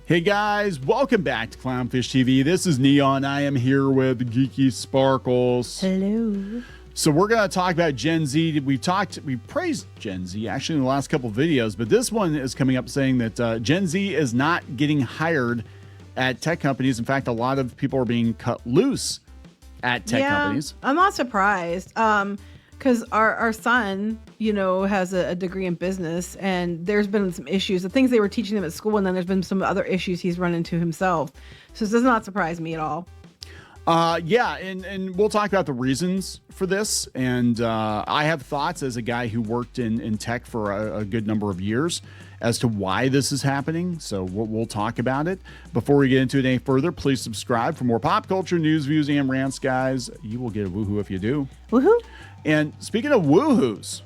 Hey guys, welcome back to Clownfish TV. This is Kneon. I am here with Geeky Sparkles. Hello. So we're going to talk about Gen Z. We praised Gen Z actually in the last couple of videos, but this one is coming up saying that Gen Z is not getting hired at tech companies. In fact, a lot of people are being cut loose at tech companies. I'm not surprised. Because our son, you know, has a degree in business, and there's been some issues, the things they were teaching him at school, and then there's been some other issues he's run into himself. So this does not surprise me at all. Yeah, and we'll talk about the reasons for this. And I have thoughts as a guy who worked in tech for a good number of years as to why this is happening. So we'll talk about it. Before we get into it any further, please subscribe for more pop culture news, views, and rants, guys. You will get a woohoo if you do. Woohoo! And speaking of woohoos,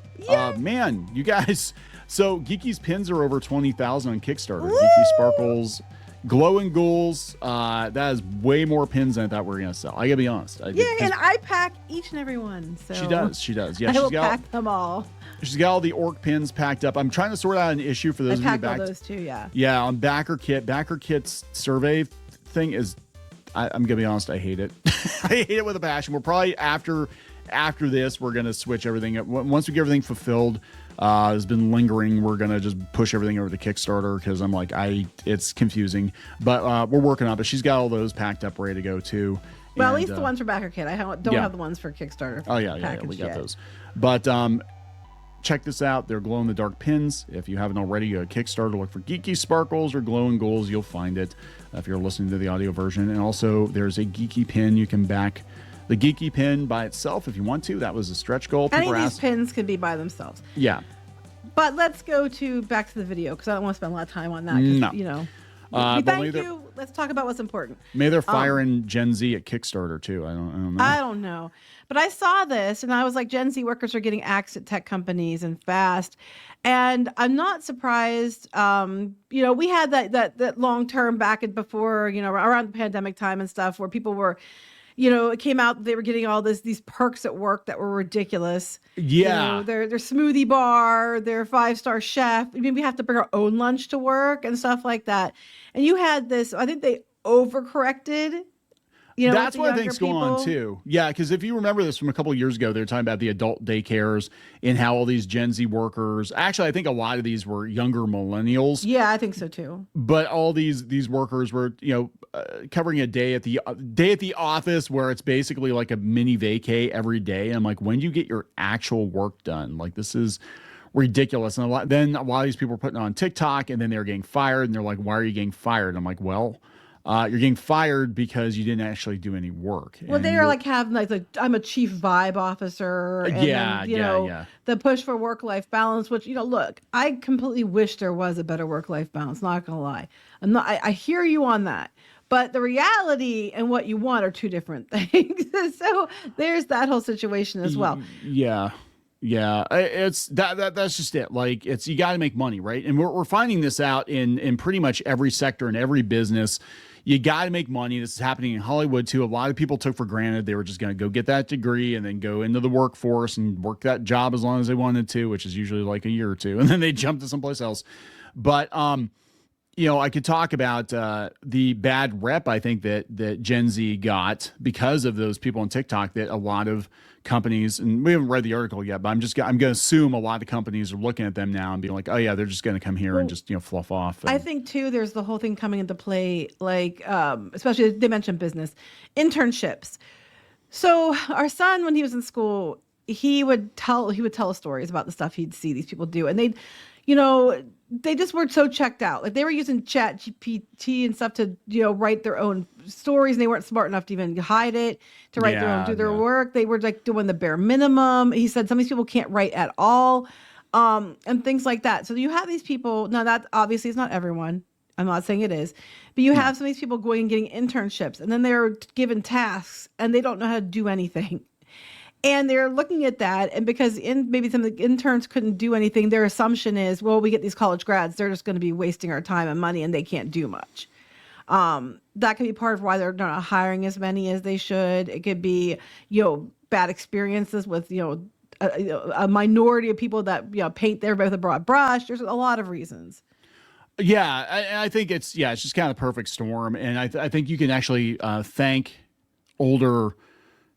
man, you guys, so Geeky's pins are over 20,000 on Kickstarter. Woo! Geeky Sparkles, Glow and Ghouls, that is way more pins than I thought we were going to sell. I got to be honest. And I pack each and every one. So She does. Yeah, I will pack them all. She's got all the orc pins packed up. I'm trying to sort out an issue for those of you packed all those too, yeah. Yeah, on Backer Kit's survey thing is, I'm going to be honest, I hate it. I hate it with a passion. We're probably after this, we're going to switch everything up. Once we get everything fulfilled, has been lingering, we're going to just push everything over to Kickstarter because I'm like, it's confusing. But we're working on it. But she's got all those packed up, ready to go too. Well, at least the ones for Backer Kit. I don't have the ones for Kickstarter. Oh, yeah, we got those. But check this out. They're glow-in-the-dark pins. If you haven't already, go to Kickstarter, look for Geeky Sparkles or Glow and Ghouls. You'll find it if you're listening to the audio version. And also, there's a Geeky pin. You can back the Geeky pin by itself if you want to. That was a stretch goal. Any of these pins can be by themselves. Yeah. But let's go back to the video because I don't want to spend a lot of time on that. No. You know, thank you. Let's talk about what's important. Maybe they're firing Gen Z at Kickstarter too. I don't know. I don't know. But I saw this and I was like, Gen Z workers are getting axed at tech companies and fast. And I'm not surprised. You know, we had that long term back and before, you know, around the pandemic time and stuff where people were, you know, it came out they were getting all these perks at work that were ridiculous. Yeah. You know, their smoothie bar, their 5-star chef. I mean, we have to bring our own lunch to work and stuff like that. And you had this, I think they overcorrected. You know, that's what I think's going on too. Yeah, because if you remember this from a couple of years ago, they were talking about the adult daycares and how all these Gen Z workers. Actually, I think a lot of these were younger millennials. Yeah, I think so too. But all these workers were, you know, covering a day at the office where it's basically like a mini vacay every day. And I'm like, when do you get your actual work done? Like, this is ridiculous. And then a lot of these people were putting it on TikTok, and then they were getting fired. And they're like, why are you getting fired? And I'm like, well. You're getting fired because you didn't actually do any work. Well, they are like having like I'm a chief vibe officer. And then, you know, the push for work-life balance, which, you know, look, I completely wish there was a better work-life balance. Not gonna lie. I hear you on that. But the reality and what you want are two different things. So there's that whole situation as well. Yeah. Yeah, it's that's just it. Like, it's, you got to make money, right? And we're finding this out in pretty much every sector and every business. You got to make money. This is happening in Hollywood too. A lot of people took for granted they were just going to go get that degree and then go into the workforce and work that job as long as they wanted to, which is usually like a year or two, and then they jump to someplace else. But you know, I could talk about the bad rep I think that Gen Z got because of those people on TikTok, that a lot of companies, and we haven't read the article yet, but I'm going to assume a lot of companies are looking at them now and being like, oh yeah, they're just going to come here and just, you know, fluff off. I think too, there's the whole thing coming into play, like, especially they mentioned business, internships. So our son, when he was in school, he would tell us stories about the stuff he'd see these people do. And they'd, you know, they just were so checked out. Like, they were using Chat GPT and stuff to, you know, write their own stories. And they weren't smart enough to even hide it, to write their own, do their work. They were like doing the bare minimum. He said some of these people can't write at all, and things like that. So you have these people. Now, that obviously is not everyone. I'm not saying it is, but you have some of these people going and getting internships, and then they're given tasks and they don't know how to do anything. And they're looking at that, and because maybe some of the interns couldn't do anything, their assumption is, well, we get these college grads, they're just going to be wasting our time and money, and they can't do much. That could be part of why they're not hiring as many as they should. It could be, you know, bad experiences with, you know, a minority of people that, you know, paint everybody with a broad brush. There's a lot of reasons. Yeah, I think it's just kind of the perfect storm, and I think you can actually thank older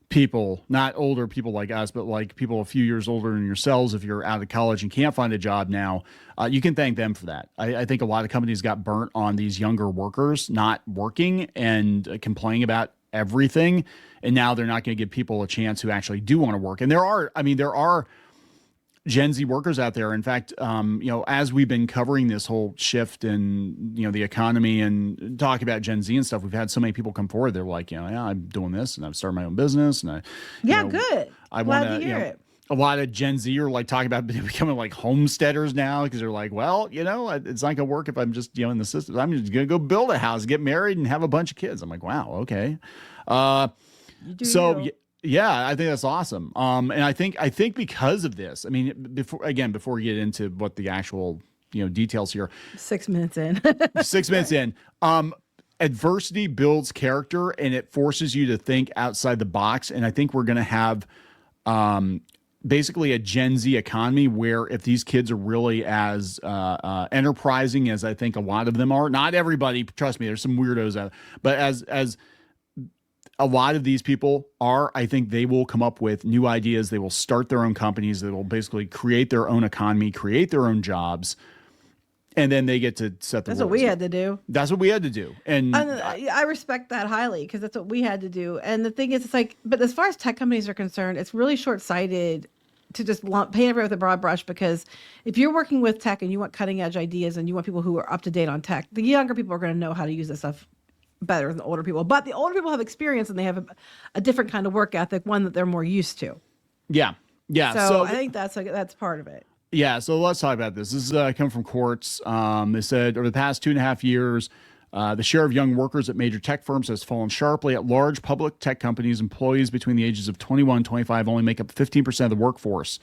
people, not older people like us, but like people a few years older than yourselves. If you're out of college and can't find a job now, you can thank them for that. I think a lot of companies got burnt on these younger workers not working and complaining about everything, and now they're not going to give people a chance who actually do want to work. And there are Gen Z workers out there. In fact, as we've been covering this whole shift in, the economy and talking about Gen Z and stuff, we've had so many people come forward. They're like, yeah, I'm doing this and I've started my own business. And good. I Glad want to hear it. A lot of Gen Z are like talking about becoming like homesteaders now because they're like, well, it's not going to work if I'm just, in the system. I'm just going to go build a house, get married and have a bunch of kids. I'm like, wow, okay. Yeah, I think that's awesome. And I think because of this, I mean, before we get into what the actual, details here, 6 minutes in, 6 minutes in, adversity builds character and it forces you to think outside the box. And I think we're going to have, basically a Gen Z economy where if these kids are really as, enterprising as I think a lot of them are, not everybody, trust me, there's some weirdos out there, but as a lot of these people are, I think they will come up with new ideas. They will start their own companies. They will basically create their own economy, create their own jobs. And then they get to set the rules. That's what we had to do. That's what we had to do. And I respect that highly because that's what we had to do. And the thing is, it's like, but as far as tech companies are concerned, it's really short-sighted to just paint everyone with a broad brush, because if you're working with tech and you want cutting edge ideas and you want people who are up to date on tech, the younger people are going to know how to use this stuff better than the older people. But the older people have experience and they have a different kind of work ethic, one that they're more used to. Yeah. So I think that's part of it. Yeah. So let's talk about this. This is coming from Quartz. They said over the past 2.5 years, the share of young workers at major tech firms has fallen sharply. At large public tech companies, employees between the ages of 21 and 25 only make up 15% of the workforce.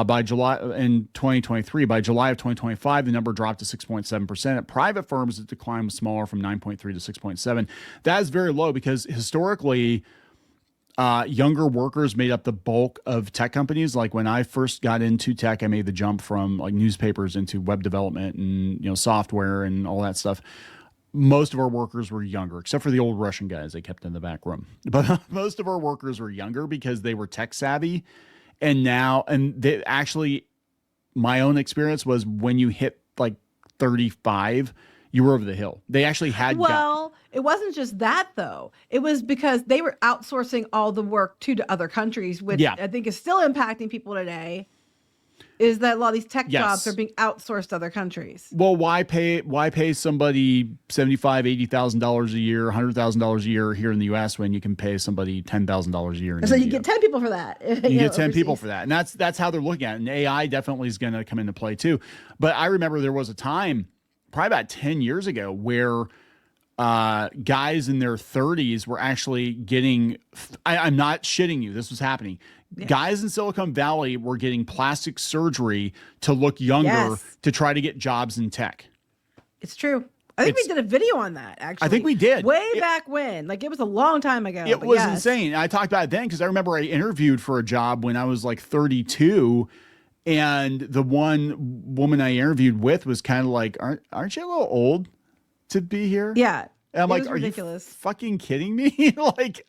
By July in 2023, by July of 2025, the number dropped to 6.7%. At private firms, the decline was smaller, from 9.3 to 6.7. That is very low because historically, younger workers made up the bulk of tech companies. Like when I first got into tech, I made the jump from like newspapers into web development and software and all that stuff. Most of our workers were younger, except for the old Russian guys they kept in the back room. But most of our workers were younger because they were tech savvy. And they actually, my own experience was when you hit like 35, you were over the hill. They actually had. It wasn't just that though. It was because they were outsourcing all the work to other countries, which I think is still impacting people today. Is that a lot of these tech jobs are being outsourced to other countries? Well, why pay somebody $75,000-$80,000 a year, $100,000 a year here in the U.S. when you can pay somebody $10,000 a year? So you get 10 people for that. You get 10 people for that, and that's how they're looking at it. And AI definitely is going to come into play too. But I remember there was a time, probably about 10 years ago, where guys in their 30s were actually getting. I'm not shitting you. This was happening. Yeah. Guys in Silicon Valley were getting plastic surgery to look younger to try to get jobs in tech. It's true. I think we did a video on that, actually. I think we did. Back when. Like, it was a long time ago. It was insane. I talked about it then because I remember I interviewed for a job when I was like 32, and the one woman I interviewed with was kind of like, aren't you a little old to be here? Yeah. And I'm like, are ridiculous. You fucking kidding me? Like,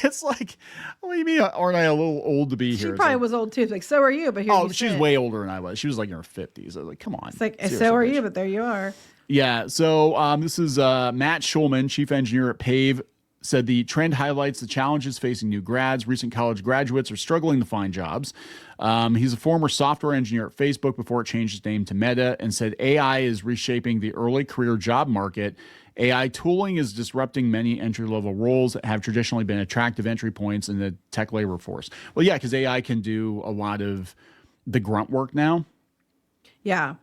it's like, what do you mean? Aren't I a little old to be here? She probably was old too. Like, so are you? But here she's way older than I was. She was like in her 50s. I was like, come on. It's like, so are you? But there you are. Yeah. So this is Matt Schulman, chief engineer at Pave, said the trend highlights the challenges facing new grads. Recent college graduates are struggling to find jobs. He's a former software engineer at Facebook before it changed its name to Meta, and said AI is reshaping the early career job market. AI tooling is disrupting many entry-level roles that have traditionally been attractive entry points in the tech labor force. Well, yeah, because AI can do a lot of the grunt work now. Yeah.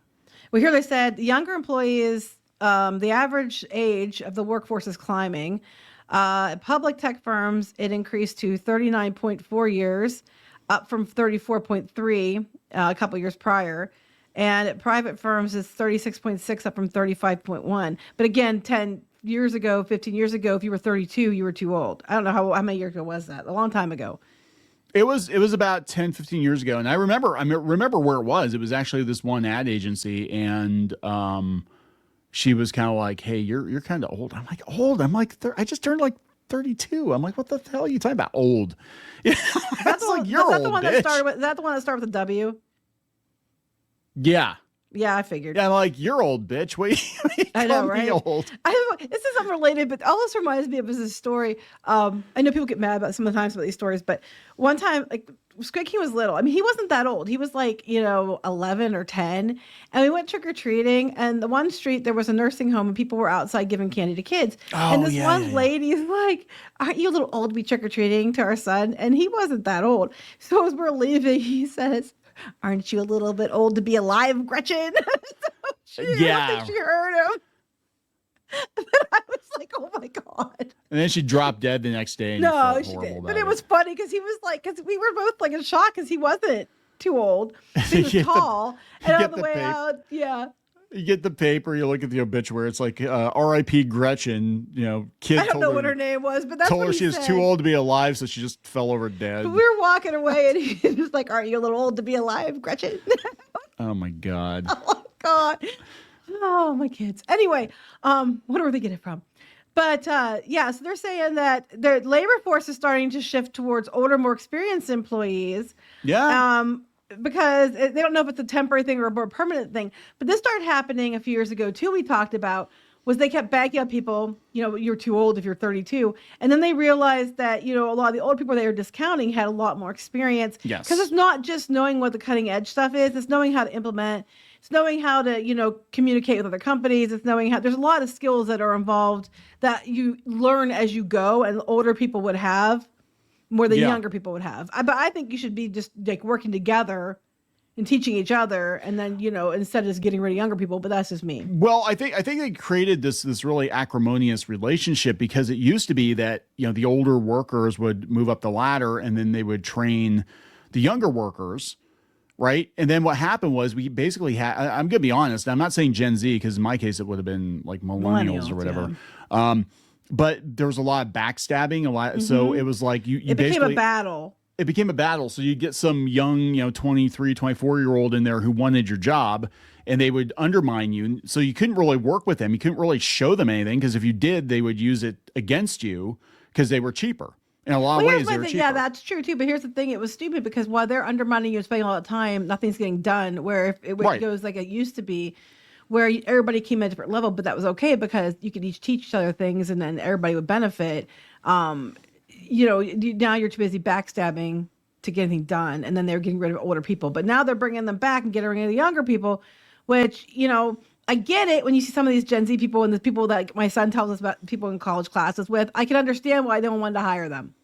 Well, here they said younger employees, the average age of the workforce is climbing. Public tech firms, it increased to 39.4 years, up from 34.3 a couple years prior. And at private firms, it's 36.6, up from 35.1. But again, 10 years ago, 15 years ago, if you were 32, you were too old. I don't know how many years ago was that? A long time ago. It was about 10, 15 years ago. And I remember where it was. It was actually this one ad agency. And she was kind of like, "Hey, you're kind of old." I'm like, "Old?" I'm like, I just turned like 32. I'm like, "What the hell are you talking about, old?" Yeah, that's like you're old, the one bitch. that started with, is that the one that started with a W? Yeah. Yeah, I figured. Yeah, I'm like, "You're old, bitch." Wait, I know, me right? old. This is unrelated, but all this reminds me of this story. I know people get mad about sometimes about these stories, but one time, like Squid King was little. I mean, he wasn't that old. He was like, 11 or 10. And we went trick or treating. And the one street, there was a nursing home, and people were outside giving candy to kids. And this one lady's like, "Aren't you a little old to be trick or treating?" to our son. And he wasn't that old. So as we're leaving, he says, "Aren't you a little bit old to be alive, Gretchen?" I don't think she heard him. And then I was like, "Oh my God." And then she dropped dead the next day. And no, she didn't. But it was funny because he was like, because we were both like in shock because he wasn't too old. He was tall. And on the way out, yeah. You get the paper, you look at the obituary, it's like R.I.P. Gretchen, kid. I don't know what her name was, but that's told what her he she was said. too old to be alive, so she just fell over dead. But we were walking away, and he was like, "Aren't you a little old to be alive, Gretchen?" Oh my God. Oh my God. Oh, my kids. Anyway, what are they getting it from? But so they're saying that their labor force is starting to shift towards older, more experienced employees. Yeah. Because they don't know if it's a temporary thing or a more permanent thing. But this started happening a few years ago too. We talked about was they kept backing up people. You're too old if you're 32, and then they realized that a lot of the older people they were discounting had a lot more experience. Yes. Because it's not just knowing what the cutting edge stuff is; it's knowing how to implement. It's knowing how to communicate with other companies. It's knowing how there's a lot of skills that are involved that you learn as you go, and older people would have more than younger people would have. But I think you should be just like working together and teaching each other, and then instead of just getting rid of younger people. But that's just me. Well, I think they created this really acrimonious relationship because it used to be that the older workers would move up the ladder and then they would train the younger workers, right? And then what happened was we basically had. I'm gonna be honest. I'm not saying Gen Z because in my case it would have been like millennials or whatever. Yeah. But there was a lot of backstabbing, a lot. Mm-hmm. So it was like you it became a battle. It became a battle. So you get some young, 23, 24-year-old in there who wanted your job, and they would undermine you. So you couldn't really work with them. You couldn't really show them anything because if you did, they would use it against you because they were cheaper. In a lot of ways, they were cheaper. Yeah, that's true too. But here's the thing: it was stupid because while they're undermining you and spending all that time, nothing's getting done. Where if it goes like it used to be, where everybody came at a different level, but that was okay because you could each teach each other things, and then everybody would benefit. Now you're too busy backstabbing to get anything done, and then they're getting rid of older people. But now they're bringing them back and getting rid of the younger people, which I get it when you see some of these Gen Z people and the people that my son tells us about, people in college classes with. I can understand why they don't want to hire them.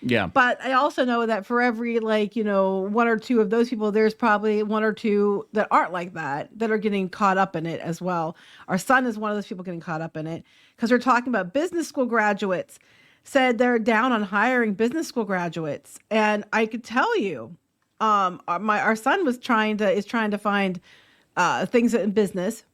Yeah. But I also know that for every one or two of those people, there's probably one or two that aren't like that are getting caught up in it as well. Our son is one of those people getting caught up in it because we're talking about business school graduates said they're down on hiring business school graduates. And I could tell you, our son is trying to find things in business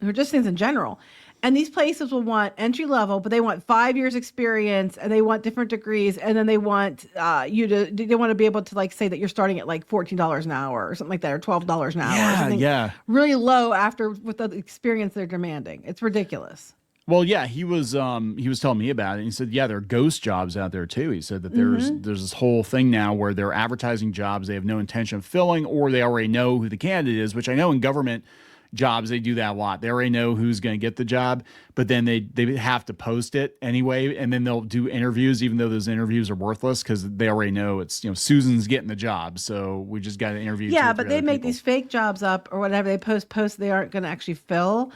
or just things in general. And these places will want entry level, but they want 5 years experience and they want different degrees. And then they want they want to be able to say that you're starting at like $14 an hour or something like that, or $12 an hour. Yeah, or something really low after with the experience they're demanding. It's ridiculous. Well, yeah, he was telling me about it. And he said, yeah, there are ghost jobs out there too. He said that there's this whole thing now where they're advertising jobs they have no intention of filling, or they already know who the candidate is, which I know in government jobs, they do that a lot. They already know who's going to get the job, but then they have to post it anyway. And then they'll do interviews, even though those interviews are worthless because they already know it's, Susan's getting the job. So we just got to interview. Yeah, but they make these fake jobs up or whatever. They post they aren't going to actually fill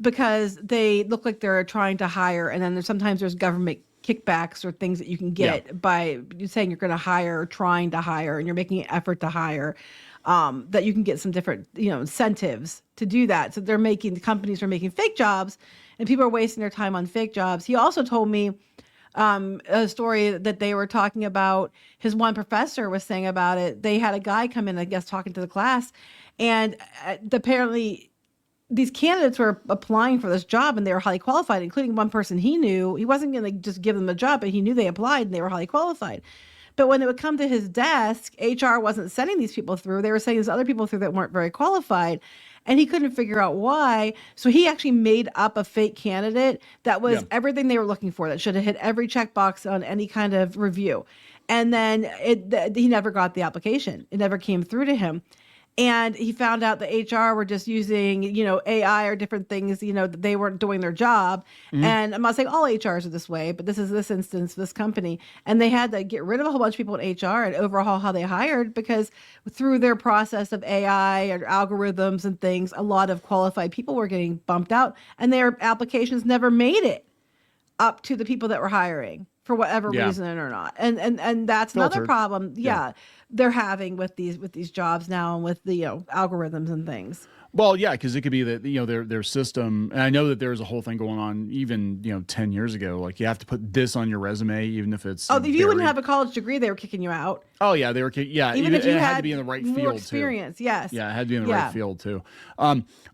because they look like they're trying to hire. And then sometimes there's government kickbacks or things that you can get by saying you're going to hire or trying to hire and you're making an effort to hire. That you can get some different, incentives to do that. So the companies are making fake jobs and people are wasting their time on fake jobs. He also told me a story that they were talking about. His one professor was saying about it. They had a guy come in, I guess, talking to the class, and apparently these candidates were applying for this job and they were highly qualified, including one person he knew. He wasn't going to just give them a job, but he knew they applied and they were highly qualified. But when it would come to his desk, HR wasn't sending these people through. They were sending these other people through that weren't very qualified. And he couldn't figure out why. So he actually made up a fake candidate that was everything they were looking for, that should have hit every checkbox on any kind of review. And then he never got the application. It never came through to him. And he found out the HR were just using, AI or different things, that they weren't doing their job. And I'm not saying all HRs are this way, but this instance, this company. And they had to get rid of a whole bunch of people in HR and overhaul how they hired, because through their process of AI or algorithms and things, a lot of qualified people were getting bumped out, and their applications never made it up to the people that were hiring for whatever reason or not. And that's another problem. They're having with these jobs now, and with the algorithms and things. Well, yeah, because it could be that their system, and I know that there's a whole thing going on even 10 years ago. Like, you have to put this on your resume, even if it's if you wouldn't have a college degree, they were kicking you out. Oh yeah, they were even if you it had to be in the right field experience, too. Yes. Yeah, it had to be in the right field too.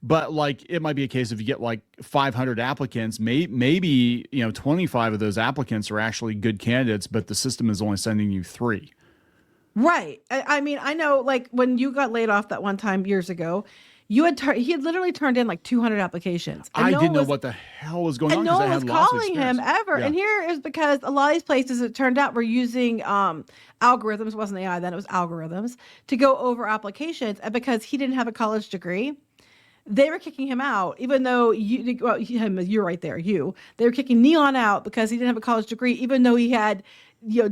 But like, it might be a case if you get like 500 applicants, maybe 25 of those applicants are actually good candidates, but the system is only sending you 3. Right. I mean, I know, like, when you got laid off that one time years ago, he had literally turned in like 200 applications. I didn't know what the hell was going on. And no one was calling him ever. Yeah. And here is because a lot of these places, it turned out, were using algorithms. It wasn't AI then, it was algorithms, to go over applications. And because he didn't have a college degree, they were kicking him out, even though you're right there. They were kicking Kneon out because he didn't have a college degree, even though he had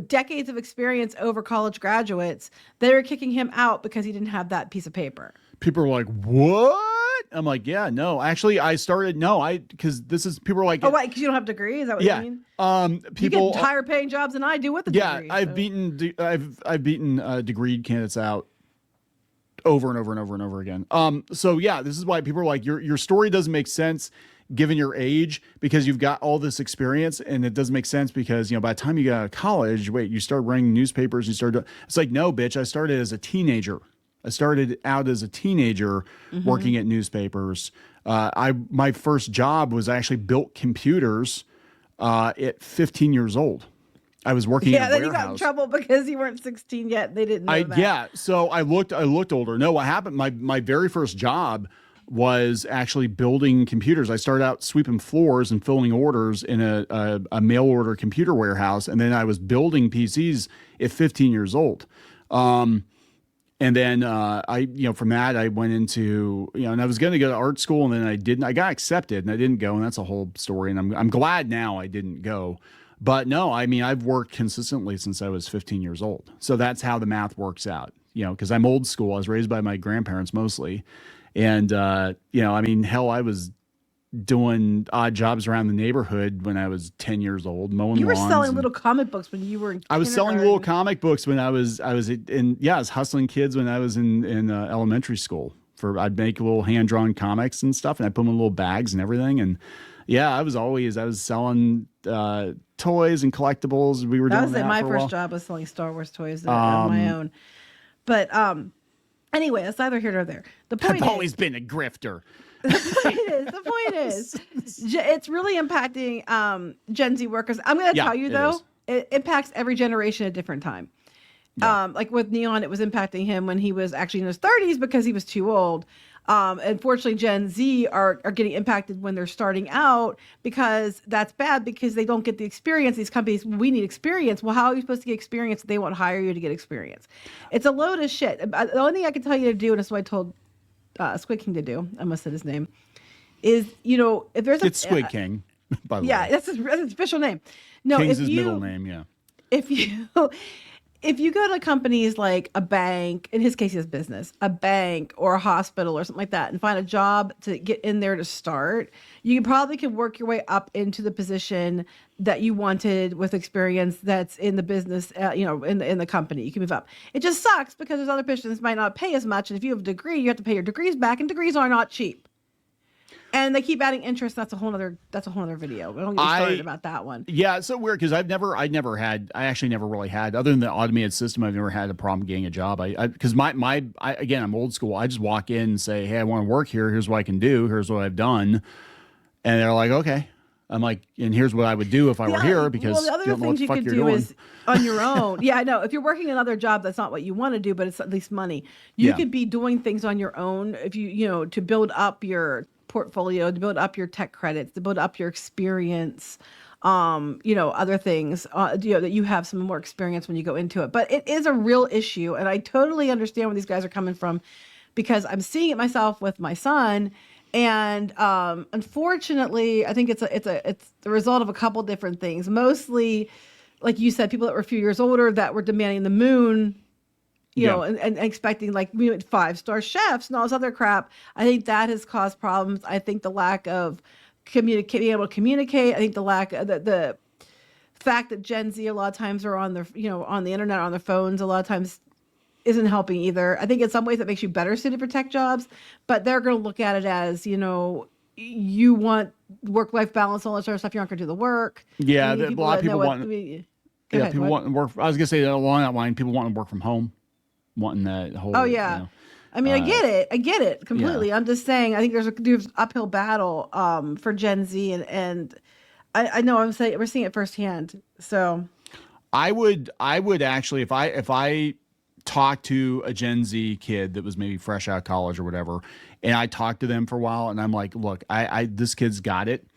decades of experience over college graduates. They were kicking him out because he didn't have that piece of paper. People were like, "What?" I'm like, "Yeah, no. Actually, because this is people are like, oh, wait, because you don't have a degree? Is that what you mean? People you get higher paying jobs than I do with the degree. Yeah, I've beaten degreed candidates out over and over and over and over again. So yeah, this is why people are like, your story doesn't make sense given your age, because you've got all this experience, and it doesn't make sense because by the time you got out of college, you start running newspapers, it's like, no, bitch, I started as a teenager. I started out as a teenager working at newspapers. My first job was actually built computers at 15 years old. I was working in a warehouse. Yeah, then you got in trouble because you weren't 16 yet. They didn't know that. Yeah, so I looked older. No, what happened, my very first job was actually building computers. I started out sweeping floors and filling orders in a mail order computer warehouse, and then I was building PCs at 15 years old. And then from that I went into, and I was going to go to art school, and then I didn't. I got accepted and I didn't go, and that's a whole story. And I'm glad now I didn't go. But no, I mean, I've worked consistently since I was 15 years old. So that's how the math works out, because I'm old school. I was raised by my grandparents mostly. And, I mean, hell, I was doing odd jobs around the neighborhood when I was 10 years old, mowing lawns. You were selling little comic books when you were in I was selling little comic books when I was hustling kids when I was in elementary school. I'd make little hand-drawn comics and stuff, and I'd put them in little bags and everything. And yeah, I was selling toys and collectibles. We were doing that. My first job was selling Star Wars toys on my own. But anyway, that's neither here nor there. The point I've always been a grifter. The point is, it's really impacting Gen Z workers. I'm going to tell you, though, it impacts every generation at a different time. Yeah. Like with Kneon, it was impacting him when he was actually in his 30s because he was too old. Unfortunately, Gen Z are getting impacted when they're starting out, because that's bad, because they don't get the experience. These companies, we need experience. Well, how are you supposed to get experience if they won't hire you to get experience? It's a load of shit. The only thing I can tell you to do, and that's what I told Squid King to do, I must say his name, is, if there's it's Squid King, by the way. Yeah, that's his official name. No, King's his middle name, yeah. If you go to companies like a bank, in his case, he has business, a bank or a hospital or something like that, and find a job to get in there to start, you probably can work your way up into the position that you wanted with experience that's in the business, in the company. You can move up. It just sucks because there's other positions that might not pay as much. And if you have a degree, you have to pay your degrees back, and degrees are not cheap. And they keep adding interest. That's a whole other video. We don't get started about that one. Yeah, it's so weird because I actually never really had, other than the automated system, I've never had a problem getting a job. Because again, I'm old school. I just walk in and say, hey, I want to work here. Here's what I can do. Here's what I've done. And they're like, okay. I'm like, and here's what I would do if I were here, because the other you don't know what things the you fuck could you're do doing. is on your own. Yeah, I know. If you're working another job, that's not what you want to do, but it's at least money. You could be doing things on your own if to build up your portfolio, to build up your tech credits, to build up your experience. Other things, that you have some more experience when you go into it. But it is a real issue, and I totally understand where these guys are coming from, because I'm seeing it myself with my son. And unfortunately, I think it's the result of a couple different things. Mostly, like you said, people that were a few years older that were demanding the moon, and expecting like 5-star chefs and all this other crap. I think that has caused problems. I think the lack of being able to communicate. I think the lack of the fact that Gen Z a lot of times are on their, on the internet, on their phones, a lot of times isn't helping either. I think in some ways that makes you better suited for tech jobs, but they're going to look at it as, you want work-life balance, all that sort of stuff. You're not going to do the work. Yeah, a lot of people want. People want to work. I was going to say that along that line, people want to work from home, wanting that whole. Oh yeah. I mean, I get it completely. Yeah. I'm just saying, I think there's an uphill battle for Gen Z, and I know we're seeing it firsthand. So I would actually, if I talked to a Gen Z kid that was maybe fresh out of college or whatever, and I talked to them for a while, and I'm like, look, this kid's got it.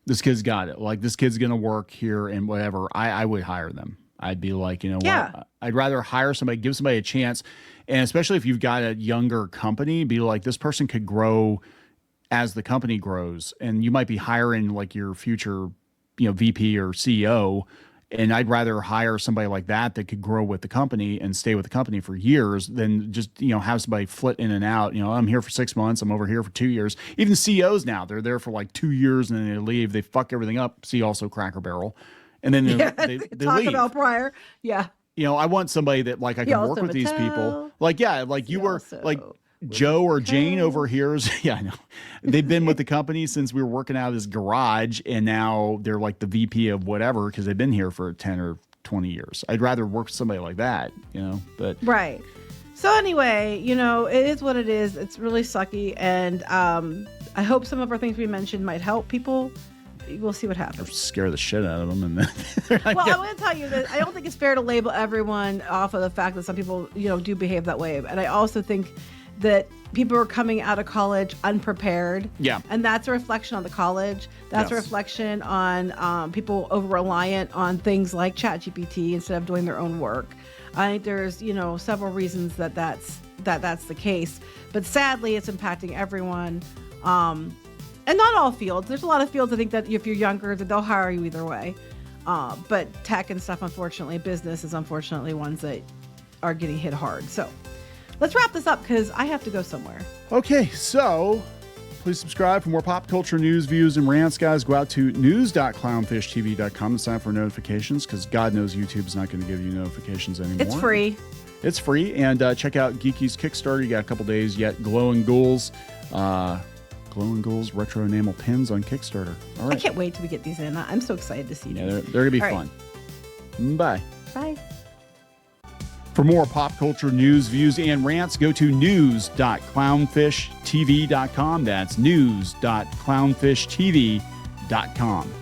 This kid's got it. Like, this kid's going to work here and whatever. I would hire them. I'd be like, what? I'd rather hire somebody, give somebody a chance. And especially if you've got a younger company, be like, this person could grow as the company grows. And you might be hiring like your future, VP or CEO. And I'd rather hire somebody like that could grow with the company and stay with the company for years than just, have somebody flit in and out. I'm here for 6 months. I'm over here for 2 years. Even CEOs now, they're there for like 2 years and then they leave. They fuck everything up. See also Cracker Barrel. And then they talk leave. About prior. Yeah. I want somebody that like I can work with these people. Like, like you were like Joe or Jane over here is, I know. They've been with the company since we were working out of this garage, and now they're like the VP of whatever because they've been here for 10 or 20 years. I'd rather work with somebody like that, but. Right. So anyway, it is what it is. It's really sucky. And I hope some of our things we mentioned might help people. We'll see what happens. Or scare the shit out of them. And then well, I want to tell you that I don't think it's fair to label everyone off of the fact that some people, do behave that way. And I also think that people are coming out of college unprepared. Yeah. And that's a reflection on the college. That's a reflection on people over-reliant on things like ChatGPT instead of doing their own work. I think there's, several reasons that's the case. But sadly, it's impacting everyone. And not all fields. There's a lot of fields I think that if you're younger, that they'll hire you either way. But tech and stuff, unfortunately, business is unfortunately ones that are getting hit hard. So let's wrap this up because I have to go somewhere. Okay, so please subscribe for more pop culture news, views, and rants, guys. Go out to news.clownfishtv.com to sign up for notifications because God knows YouTube's not going to give you notifications anymore. It's free. It's free. And check out Geeky's Kickstarter. You got a couple days yet. Glowing Ghouls. Glowing Ghouls retro enamel pins on Kickstarter. All right. I can't wait till we get these in. I'm so excited to see these. They're going to be fun. Right. Bye. Bye. For more pop culture news, views, and rants, go to news.clownfishtv.com. That's news.clownfishtv.com.